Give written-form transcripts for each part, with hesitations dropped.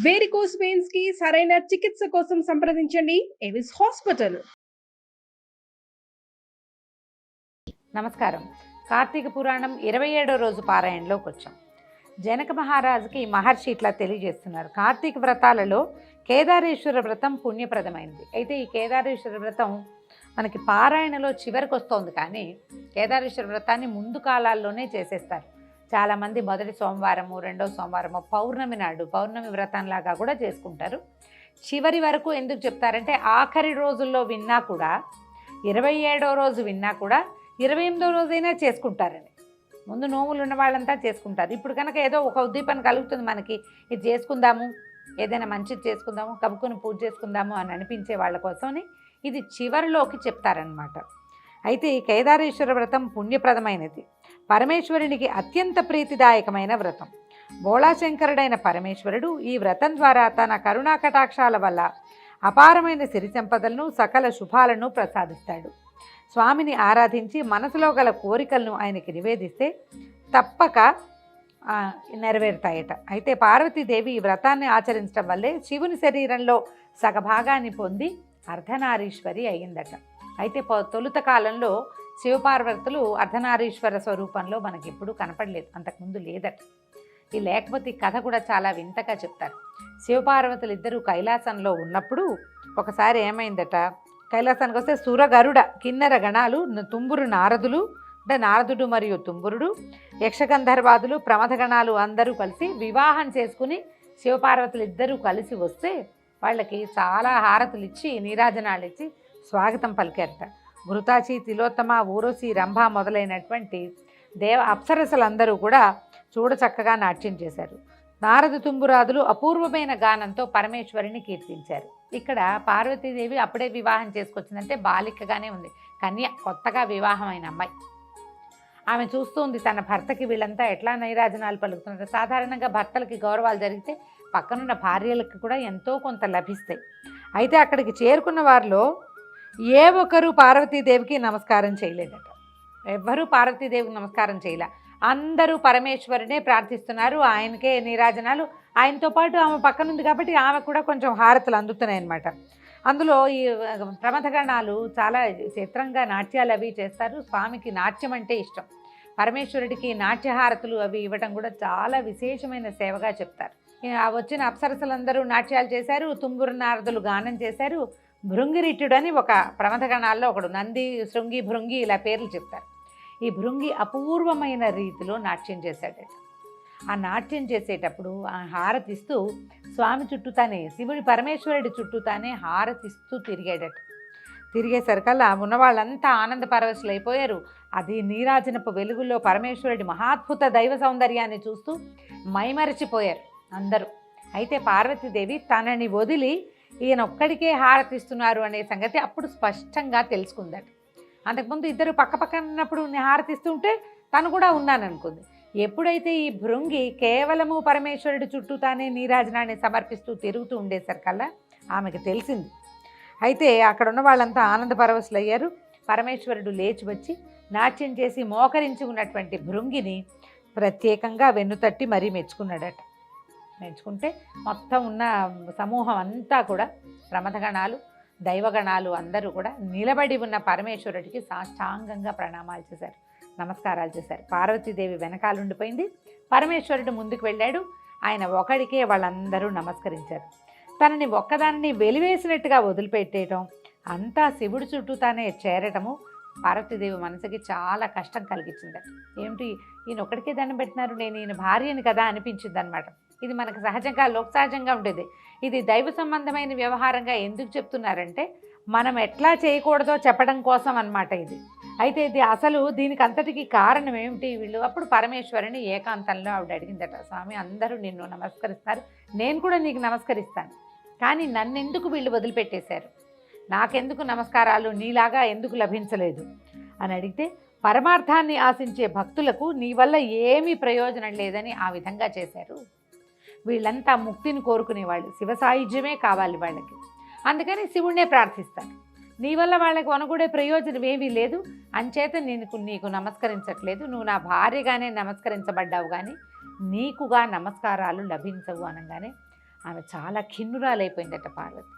Varicose veins కి సరైన చికిత్స కోసం సంప్రదించండి ఎవిస్ హాస్పిటల్. నమస్కారం. కార్తీక పురాణం 27వ రోజు పారాయణలోకి వచ్చాం. జనక మహారాజుకి మహర్షి ఇట్లా తెలియజేస్తున్నారు. కార్తీక వ్రతాలలో కేదారేశ్వర వ్రతం పుణ్యప్రదమైనది. అయితే ఈ కేదారేశ్వర వ్రతం మనకి పారాయణలో చివరికి వస్తోంది, కానీ కేదారేశ్వర వ్రతాన్ని ముందు కాలాల్లోనే చేసేస్తారు. చాలామంది మొదటి సోమవారము, రెండో సోమవారము, పౌర్ణమి నాడు పౌర్ణమి వ్రతంలాగా కూడా చేసుకుంటారు. చివరి వరకు ఎందుకు చెప్తారంటే ఆఖరి రోజుల్లో విన్నా కూడా, 27వ రోజు విన్నా కూడా 28వ రోజైనా చేసుకుంటారని. ముందు నోములు ఉన్న వాళ్ళంతా చేసుకుంటారు. ఇప్పుడు కనుక ఏదో ఒక ఉద్దీపన కలుగుతుంది మనకి, ఇది చేసుకుందాము, ఏదైనా మంచిది చేసుకుందాము, కబుక్కుని పూజ చేసుకుందాము అని అనిపించే వాళ్ళ కోసమని ఇది చివరిలోకి చెప్తారనమాట. అయితే ఈ కేదారేశ్వర వ్రతం పుణ్యప్రదమైనది, పరమేశ్వరునికి అత్యంత ప్రీతిదాయకమైన వ్రతం. బోళాశంకరుడైన పరమేశ్వరుడు ఈ వ్రతం ద్వారా తన కరుణా కటాక్షాల వల్ల అపారమైన సిరి సంపదలను, సకల శుభాలను ప్రసాదిస్తాడు. స్వామిని ఆరాధించి మనసులో గల కోరికలను ఆయనకి నివేదిస్తే తప్పక నెరవేరుతాయట. అయితే పార్వతీదేవి ఈ వ్రతాన్ని ఆచరించడం వల్లే శివుని శరీరంలో సగభాగాన్ని పొంది అర్ధనారీశ్వరి అయ్యిందట. అయితే తొలుత కాలంలో శివపార్వతులు అర్ధనారీశ్వర స్వరూపంలో మనకి ఎప్పుడూ కనపడలేదు, అంతకుముందు లేదట. ఈ లేకపోతే ఈ కథ కూడా చాలా వింతగా చెప్తారు. శివపార్వతులు ఇద్దరూ కైలాసంలో ఉన్నప్పుడు ఒకసారి ఏమైందట, కైలాసానికి వస్తే సురగరుడ కిన్నెర గణాలు, తుంబురు నారదులు అంటే నారదుడు మరియు తుంబురుడు, యక్షగంధర్వాదులు, ప్రమథగణాలు అందరూ కలిసి వివాహం చేసుకుని శివపార్వతులు ఇద్దరూ కలిసి వస్తే వాళ్ళకి చాలా హారతులు ఇచ్చి నీరాజనాలు ఇచ్చి స్వాగతం పలికారట. ఘృతాచి, తిలోత్తమ, ఊరోసి, రంభ మొదలైనటువంటి అప్సరసలందరూ కూడా చూడచక్కగా నాట్యం చేశారు. నారద తుంబురాదులు అపూర్వమైన గానంతో పరమేశ్వరిని కీర్తించారు. ఇక్కడ పార్వతీదేవి అప్పుడే వివాహం చేసుకొచ్చిందంటే బాలికగానే ఉంది, కన్య, కొత్తగా వివాహమైన అమ్మాయి. ఆమె చూస్తుంది తన భర్తకి వీళ్ళంతా ఎట్లా నైరాజనాలు పలుకుతున్నారు. సాధారణంగా భర్తలకి గౌరవాలు జరిగితే పక్కనున్న భార్యలకు కూడా ఎంతో కొంత లభిస్తాయి. అయితే అక్కడికి చేరుకున్న వారిలో ఏ ఒక్కరూ పార్వతీదేవికి నమస్కారం చేయలేదట. ఎవ్వరూ పార్వతీదేవికి నమస్కారం చేయలే. అందరూ పరమేశ్వరునే ప్రార్థిస్తున్నారు, ఆయనకే నీరాజనాలు. ఆయనతో పాటు ఆమె పక్కనుంది కాబట్టి ఆమె కూడా కొంచెం హారతులు అందుతున్నాయి అన్నమాట. అందులో ఈ ప్రమథగణాలు చాలా చిత్రంగా నాట్యాలు అవి చేస్తారు. స్వామికి నాట్యం అంటే ఇష్టం. పరమేశ్వరుడికి నాట్యహారతులు అవి ఇవ్వడం కూడా చాలా విశేషమైన సేవగా చెప్తారు. వచ్చిన అప్సరసలందరూ నాట్యాలు చేశారు, తుంబురు నారదులు గానం చేశారు. భృంగిరిట్టుడు అని ఒక ప్రమథగణాల్లో ఒకడు, నంది, శృంగి, భృంగి ఇలా పేర్లు చెప్తారు. ఈ భృంగి అపూర్వమైన రీతిలో నాట్యం చేశాడట. ఆ నాట్యం చేసేటప్పుడు ఆ హారతిస్తూ స్వామి చుట్టూతానే, శివుడి పరమేశ్వరుడి చుట్టూతానే హారతిస్తూ తిరిగాడట. తిరిగేసరికల్లా ఉన్న వాళ్ళంతా ఆనంద పరవశులైపోయారు. అది నీరాజనపు వెలుగులో పరమేశ్వరుడి మహాద్భుత దైవ సౌందర్యాన్ని చూస్తూ మైమరచిపోయారు అందరూ. అయితే పార్వతీదేవి తనని వదిలి ఈయన ఒక్కడికే హారతిస్తున్నారు అనే సంగతి అప్పుడు స్పష్టంగా తెలుసుకుందట. అంతకుముందు ఇద్దరు పక్కపక్కన ఉన్నప్పుడు హారతిస్తూ ఉంటే తను కూడా ఉన్నాననుకుంది. ఎప్పుడైతే ఈ భృంగి కేవలము పరమేశ్వరుడి చుట్టూ తానే నీరాజనాన్ని సమర్పిస్తూ తిరుగుతూ ఉండేసరికల్లా ఆమెకు తెలిసింది. అయితే అక్కడ ఉన్న వాళ్ళంతా ఆనంద పరవశులయ్యారు. పరమేశ్వరుడు లేచి వచ్చి నాట్యం చేసి మోకరించి ఉన్నటువంటి భృంగిని ప్రత్యేకంగా వెన్నుతట్టి మరీ మెచ్చుకున్నాడట. మెచ్చుకుంటే మొత్తం ఉన్న సమూహం అంతా కూడా, ప్రమథగణాలు, దైవగణాలు అందరూ కూడా నిలబడి ఉన్న పరమేశ్వరుడికి సాష్టాంగంగా ప్రణామాలు చేశారు, నమస్కారాలు చేశారు. పార్వతీదేవి వెనకాలుండిపోయింది, పరమేశ్వరుడు ముందుకు వెళ్ళాడు. ఆయన ఒకడికే వాళ్ళందరూ నమస్కరించారు. తనని ఒక్కదాన్ని వెలివేసినట్టుగా వదిలిపెట్టేయటం, అంతా శివుడి చుట్టూ తానే చేరటము పార్వతీదేవి మనసుకి చాలా కష్టం కలిగించిందట. ఏమిటి, ఈయన ఒక్కడికే దండం పెట్టినారు, నేను ఈయన భార్యని కదా అనిపించింది అనమాట. ఇది మనకు సహజంగా లోకసహజంగా ఉండేది. ఇది దైవ సంబంధమైన వ్యవహారంగా ఎందుకు చెప్తున్నారంటే మనం ఎట్లా చేయకూడదో చెప్పడం కోసం అన్నమాట ఇది. అయితే ఇది అసలు దీనికి అంతటికి కారణం ఏమిటి, వీళ్ళు అప్పుడు పరమేశ్వరుని ఏకాంతంలో ఆవిడ అడిగిందట, స్వామి అందరూ నిన్ను నమస్కరిస్తారు, నేను కూడా నీకు నమస్కరిస్తాను, కానీ నన్నెందుకు వీళ్ళు వదిలిపెట్టేశారు, నాకెందుకు నమస్కారాలు నీలాగా ఎందుకు లభించలేదు అని అడిగితే, పరమార్థాన్ని ఆశించే భక్తులకు నీ వల్ల ఏమీ ప్రయోజనం లేదని ఆ విధంగా చేశారు. వీళ్ళంతా ముక్తిని కోరుకునేవాళ్ళు, శివ సాయుధ్యమే కావాలి వాళ్ళకి, అందుకని శివుణ్ణే ప్రార్థిస్తారు. నీ వల్ల వాళ్ళకి వనగూడే ప్రయోజనం ఏమీ లేదు, అంచేత నీకు నమస్కరించట్లేదు, నువ్వు నా భార్యగానే నమస్కరించబడ్డావు కానీ నీకుగా నమస్కారాలు లభించవు అనగానే ఆమె చాలా ఖిన్నురాలైపోయిందట పార్వతి.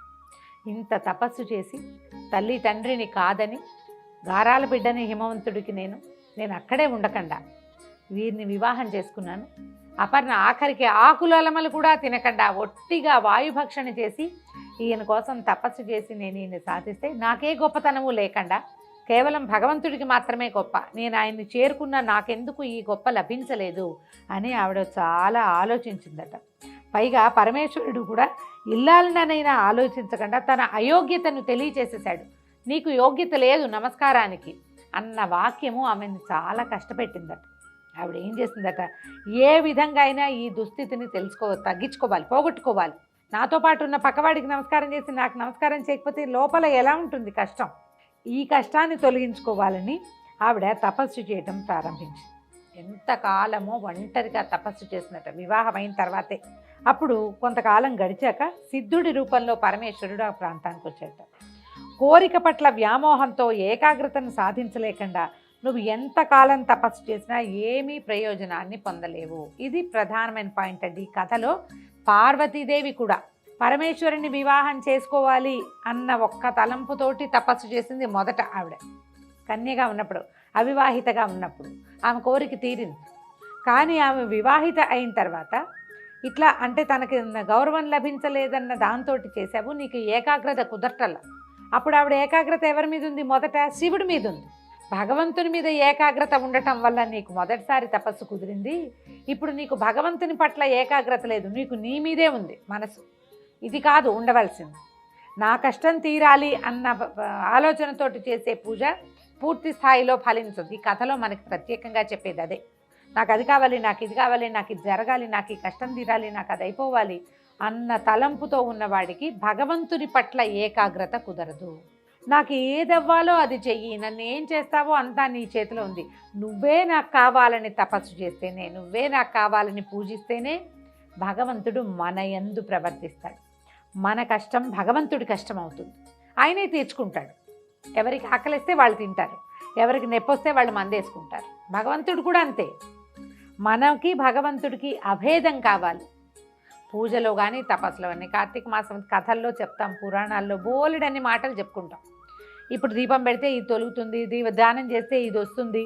ఇంత తపస్సు చేసి తల్లి తండ్రిని కాదని గారాల బిడ్డని హిమవంతుడికి నేను అక్కడే ఉండకుండా వీరిని వివాహం చేసుకున్నాను. అపర్ణ ఆఖరికి ఆకులలమలు కూడా తినకుండా ఒట్టిగా వాయుభక్షణ చేసి ఈయన కోసం తపస్సు చేసి నేను ఈయన సాధిస్తే నాకే గొప్పతనము లేకుండా కేవలం భగవంతుడికి మాత్రమే గొప్ప, నేను ఆయన్ని చేరుకున్న నాకెందుకు ఈ గొప్ప లభించలేదు అని ఆవిడ చాలా ఆలోచించిందట. పైగా పరమేశ్వరుడు కూడా ఇల్లాలనైనా ఆలోచించకుండా తన అయోగ్యతను తెలియచేసేశాడు. నీకు యోగ్యత లేదు నమస్కారానికి అన్న వాక్యము ఆమెను చాలా కష్టపెట్టిందట. ఆవిడ ఏం చేసిందట, ఏ విధంగా అయినా ఈ దుస్థితిని తగ్గించుకోవాలి, పోగొట్టుకోవాలి. నాతో పాటు ఉన్న పక్కవాడికి నమస్కారం చేసి నాకు నమస్కారం చేయకపోతే లోపల ఎలా ఉంటుంది కష్టం, ఈ కష్టాన్ని తొలగించుకోవాలని ఆవిడ తపస్సు చేయటం ప్రారంభించింది. ఎంతకాలమో ఒంటరిగా తపస్సు చేసినట్ట వివాహం అయిన తర్వాతే. అప్పుడు కొంతకాలం గడిచాక సిద్ధుడి రూపంలో పరమేశ్వరుడు ఆ ప్రాంతానికి వచ్చేట. కోరిక పట్ల వ్యామోహంతో ఏకాగ్రతను సాధించలేకుండా నువ్వు ఎంతకాలం తపస్సు చేసినా ఏమీ ప్రయోజనాన్ని పొందలేవు. ఇది ప్రధానమైన పాయింట్ అండి. ఈ కథలో పార్వతీదేవి కూడా పరమేశ్వరుని వివాహం చేసుకోవాలి అన్న ఒక్క తలంపుతోటి తపస్సు చేసింది మొదట. ఆవిడ కన్యగా ఉన్నప్పుడు, అవివాహితగా ఉన్నప్పుడు ఆమె కోరిక తీరింది. కానీ ఆమె వివాహిత అయిన తర్వాత ఇట్లా అంటే తనకి గౌరవం లభించలేదన్న దాంతో చేసావు, నీకు ఏకాగ్రత కుదరటల్లా. అప్పుడు ఆవిడ ఏకాగ్రత ఎవరి మీద ఉంది? మొదట శివుడి మీద ఉంది. భగవంతుని మీద ఏకాగ్రత ఉండటం వల్ల నీకు మొదటిసారి తపస్సు కుదిరింది. ఇప్పుడు నీకు భగవంతుని పట్ల ఏకాగ్రత లేదు, నీకు నీ మీదే ఉంది మనసు. ఇది కాదు ఉండవలసింది. నా కష్టం తీరాలి అన్న ఆలోచనతోటి చేసే పూజ పూర్తి స్థాయిలో ఫలించదు. ఈ కథలో మనకి ప్రత్యేకంగా చెప్పేది అదే. నాకు అది కావాలి, నాకు ఇది కావాలి, నాకు ఇది జరగాలి, నాకు ఈ కష్టం తీరాలి, నాకు అది అయిపోవాలి అన్న తలంపుతో ఉన్నవాడికి భగవంతుని పట్ల ఏకాగ్రత కుదరదు. నాకు ఏదవ్వాలో అది చెయ్యి, నన్ను ఏం చేస్తావో అంతా నీ చేతిలో ఉంది, నువ్వే నాకు కావాలని తపస్సు చేస్తేనే, నువ్వే నాకు కావాలని పూజిస్తేనే భగవంతుడు మన యందు ప్రవర్తిస్తాడు. మన కష్టం భగవంతుడి కష్టం అవుతుంది, ఆయనే తీర్చుకుంటాడు. ఎవరికి ఆకలిస్తే వాళ్ళు తింటారు, ఎవరికి నొప్పొస్తే వాళ్ళు మందేసుకుంటారు. భగవంతుడు కూడా అంతే. మనకి భగవంతుడికి అభేదం కావాలి. పూజలో కానీ తపస్సులో కానీ కార్తీక మాసం కథల్లో చెప్తాం, పురాణాల్లో బోలెడన్ని మాటలు చెప్పుకుంటాం. ఇప్పుడు దీపం పెడితే ఇది తొలుగుతుంది, దానం చేస్తే ఇది వస్తుంది,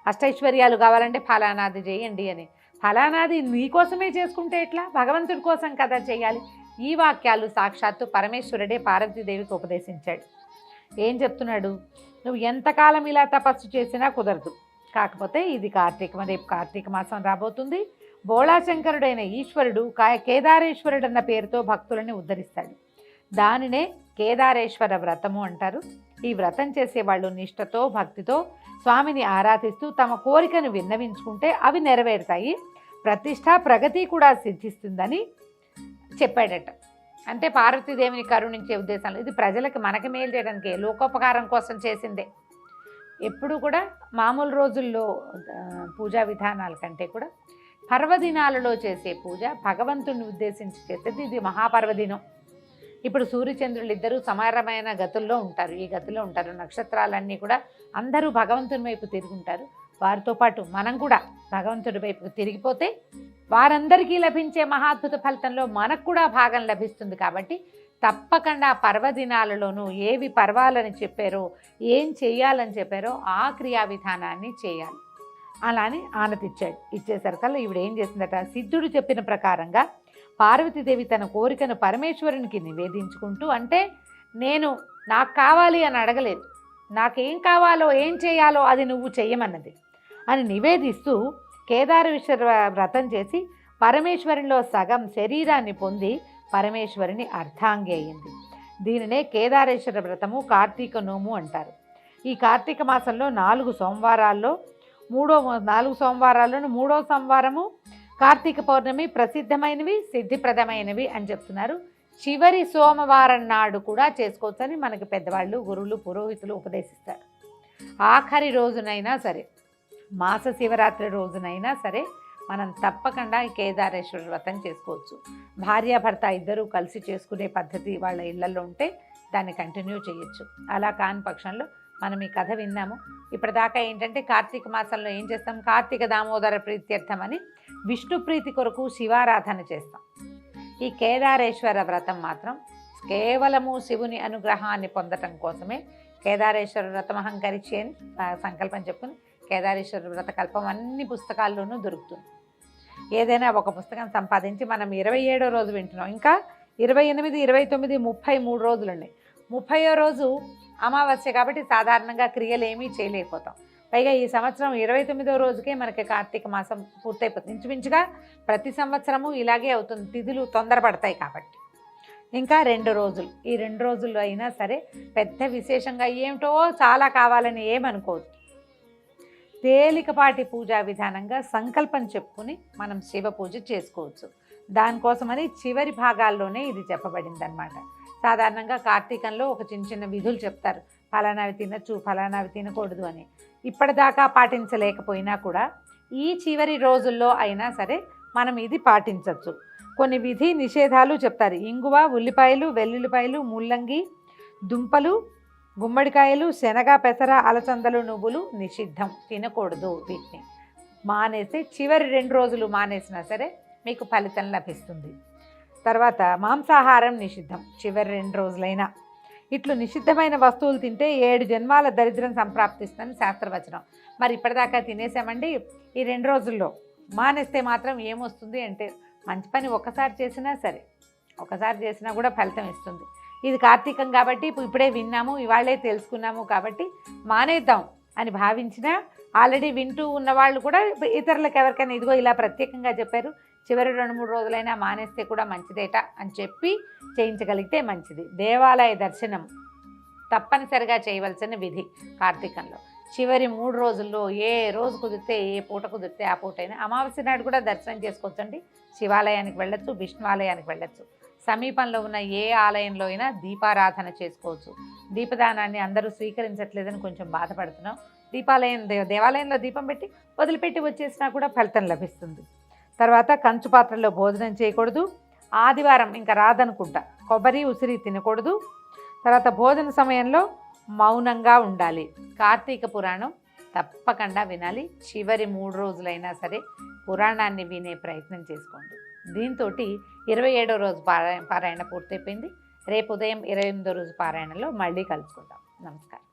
అష్టైశ్వర్యాలు కావాలంటే ఫలానాది చేయండి అని. ఫలానాది నీకోసమే చేసుకుంటే ఎట్లా? భగవంతుడి కోసం కదా చేయాలి. ఈ వాక్యాలు సాక్షాత్తు పరమేశ్వరుడే పార్వతీదేవికి ఉపదేశించాడు. ఏం చెప్తున్నాడు? నువ్వు ఎంతకాలం ఇలా తపస్సు చేసినా కుదరదు. కాకపోతే ఇది రేపు కార్తీక మాసం రాబోతుంది. బోళాశంకరుడైన ఈశ్వరుడు కేదారేశ్వరుడు అన్న పేరుతో భక్తులని ఉద్ధరిస్తాడు. దానినే కేదారేశ్వర వ్రతము అంటారు. ఈ వ్రతం చేసేవాళ్ళు నిష్ఠతో భక్తితో స్వామిని ఆరాధిస్తూ తమ కోరికను విన్నవించుకుంటే అవి నెరవేరుతాయి, ప్రతిష్ట ప్రగతి కూడా సిద్ధిస్తుందని చెప్పాడట. అంటే పార్వతీదేవిని కరుణించే ఉద్దేశంలో ఇది ప్రజలకు మనకి మేలు చేయడానికి, లోకోపకారం కోసం చేసిందే. ఎప్పుడు కూడా మామూలు రోజుల్లో పూజా విధానాల కంటే కూడా పర్వదినాలలో చేసే పూజ భగవంతుని ఉద్దేశించి చేసేది. ఇది మహాపర్వదినం. ఇప్పుడు సూర్యచంద్రులు ఇద్దరూ సమానమైన గతుల్లో ఉంటారు, ఈ గతిలో ఉంటారు. నక్షత్రాలన్నీ కూడా అందరూ భగవంతుని వైపు తిరుగుంటారు. వారితో పాటు మనం కూడా భగవంతుడి వైపు తిరిగిపోతే వారందరికీ లభించే మహాద్భుత ఫలితంలో మనకు కూడా భాగం లభిస్తుంది. కాబట్టి తప్పకుండా పర్వదినాలలోనూ ఏవి పర్వాలని చెప్పారో, ఏం చేయాలని చెప్పారో ఆ క్రియా విధానాన్ని చేయాలి. అలా అని ఆనతిచ్చాడు. ఇచ్చేసరికల్లా ఈవిడ ఏం చేసిందట, సిద్ధుడు చెప్పిన ప్రకారంగా పార్వతీదేవి తన కోరికను పరమేశ్వరునికి నివేదించుకుంటూ, అంటే నాకు కావాలి అని అడగలేదు, నాకేం కావాలో ఏం చేయాలో అది నువ్వు చెయ్యమన్నది అని నివేదిస్తూ కేదారేశ్వర వ్రతం చేసి పరమేశ్వరునిలో సగం శరీరాన్ని పొంది పరమేశ్వరుని అర్ధాంగి అయింది. దీనినే కేదారేశ్వర వ్రతము, కార్తీక నోము అంటారు. ఈ కార్తీక మాసంలో 4 సోమవారాల్లో 4 సోమవారాల్లోనూ 3వ సోమవారము కార్తీక పౌర్ణమి ప్రసిద్ధమైనవి, సిద్ధిప్రదమైనవి అని చెప్తున్నారు. చివరి సోమవారం నాడు కూడా చేసుకోవచ్చని మనకి పెద్దవాళ్ళు, గురువులు, పురోహితులు ఉపదేశిస్తారు. ఆఖరి రోజునైనా సరే, మాస శివరాత్రి రోజునైనా సరే మనం తప్పకుండా ఈ కేదారేశ్వర వ్రతం చేసుకోవచ్చు. భార్యాభర్త ఇద్దరూ కలిసి చేసుకునే పద్ధతి వాళ్ళ ఇళ్లలో ఉంటే దాన్ని కంటిన్యూ చేయొచ్చు. అలా కాని పక్షంలో మనం ఈ కథ విన్నాము. ఇప్పటిదాకా ఏంటంటే కార్తీక మాసంలో ఏం చేస్తాం, కార్తీక దామోదర ప్రీత్యర్థం అని విష్ణు ప్రీతి కొరకు శివారాధన చేస్తాం. ఈ కేదారేశ్వర వ్రతం మాత్రం కేవలము శివుని అనుగ్రహాన్ని పొందటం కోసమే కేదారేశ్వర వ్రతమహం కరిష్యే అని సంకల్పం చెప్పుకుని కేదారేశ్వర వ్రత కల్పం అన్ని పుస్తకాల్లోనూ దొరుకుతుంది. ఏదైనా ఒక పుస్తకం సంపాదించి మనం 27వ రోజు వింటున్నాం, ఇంకా 28, 29, 33 రోజులు ఉన్నాయి. 30వ రోజు అమావాస్య కాబట్టి సాధారణంగా క్రియలు ఏమీ చేయలేకపోతాం. పైగా ఈ సంవత్సరం 29వ రోజుకే మనకి కార్తీక మాసం పూర్తయిపోతుంది. ఇంచుమించుగా ప్రతి సంవత్సరము ఇలాగే అవుతుంది, తిథులు తొందరపడతాయి కాబట్టి. ఇంకా 2 రోజులు, ఈ 2 రోజుల్లో అయినా సరే పెద్ద విశేషంగా ఏమిటో చాలా కావాలని ఏమనుకోవద్దు. తేలికపాటి పూజా విధానంగా సంకల్పం చెప్పుకుని మనం శివ పూజ చేసుకోవచ్చు. దానికోసమని చివరి భాగాల్లోనే ఇది చెప్పబడింది అనమాట. సాధారణంగా కార్తీకంలో ఒక చిన్న చిన్న విధులు చెప్తారు, ఫలానావి తినచ్చు, ఫలానావి తినకూడదు అని. ఇప్పటిదాకా పాటించలేకపోయినా కూడా ఈ చివరి రోజుల్లో అయినా సరే మనం ఇది పాటించవచ్చు. కొన్ని విధి నిషేధాలు చెప్తారు. ఇంగువ, ఉల్లిపాయలు, వెల్లుల్లిపాయలు, ముల్లంగి, దుంపలు, గుమ్మడికాయలు, శనగ, పెసర, అలసందలు, నువ్వులు నిషిద్ధం, తినకూడదు. వీటిని మానేస్తే చివరి 2 రోజులు మానేసినా సరే మీకు ఫలితం లభిస్తుంది. తర్వాత మాంసాహారం నిషిద్ధం, చివరి 2 రోజులైనా. ఇట్లు నిషిద్ధమైన వస్తువులు తింటే 7 జన్మాల దరిద్రం సంప్రాప్తిస్తుందని శాస్త్రవచనం. మరి ఇప్పటిదాకా తినేసామండి, ఈ 2 రోజుల్లో మానేస్తే మాత్రం ఏమొస్తుంది అంటే మంచి పని ఒక్కసారి చేసినా సరే, ఒకసారి చేసినా కూడా ఫలితం ఇస్తుంది. ఇది కార్తీకం కాబట్టి ఇప్పుడే విన్నాము, ఇవాళే తెలుసుకున్నాము కాబట్టి మానేద్దాం అని భావించినా ఆల్రెడీ వింటూ ఉన్నవాళ్ళు కూడా ఇతరులకు ఎవరికైనా ఇదిగో ఇలా ప్రత్యేకంగా చెప్పారు, చివరి 2-3 రోజులైనా మానేస్తే కూడా మంచిదేట అని చెప్పి చేయించగలిగితే మంచిది. దేవాలయ దర్శనం తప్పనిసరిగా చేయవలసిన విధి కార్తీకంలో. చివరి 3 రోజుల్లో ఏ రోజు కుదిరితే, ఏ పూట కుదిరితే ఆ పూటైనా. అమావాస్య నాడు కూడా దర్శనం చేసుకోవచ్చండి. శివాలయానికి వెళ్ళొచ్చు, విష్ణు ఆలయానికి వెళ్ళొచ్చు. సమీపంలో ఉన్న ఏ ఆలయంలో అయినా దీపారాధన చేసుకోవచ్చు. దీపదానాన్ని అందరూ స్వీకరించట్లేదని కొంచెం బాధపడుతున్నాం. దేవాలయంలో దీపం పెట్టి వదిలిపెట్టి వచ్చేసినా కూడా ఫలితం లభిస్తుంది. తర్వాత కంచు పాత్రలో భోజనం చేయకూడదు. ఆదివారం ఇంకా రాదనుకుంటా కొబ్బరి, ఉసిరి తినకూడదు. తర్వాత భోజన సమయంలో మౌనంగా ఉండాలి. కార్తీక పురాణం తప్పకుండా వినాలి. చివరి 3 రోజులైనా సరే పురాణాన్ని వినే ప్రయత్నం చేసుకోండి. దీంతో 27వ రోజు పారాయణ పూర్తయిపోయింది. రేపు ఉదయం 28వ రోజు పారాయణలో మళ్ళీ కలుసుకుందాం. నమస్కారం.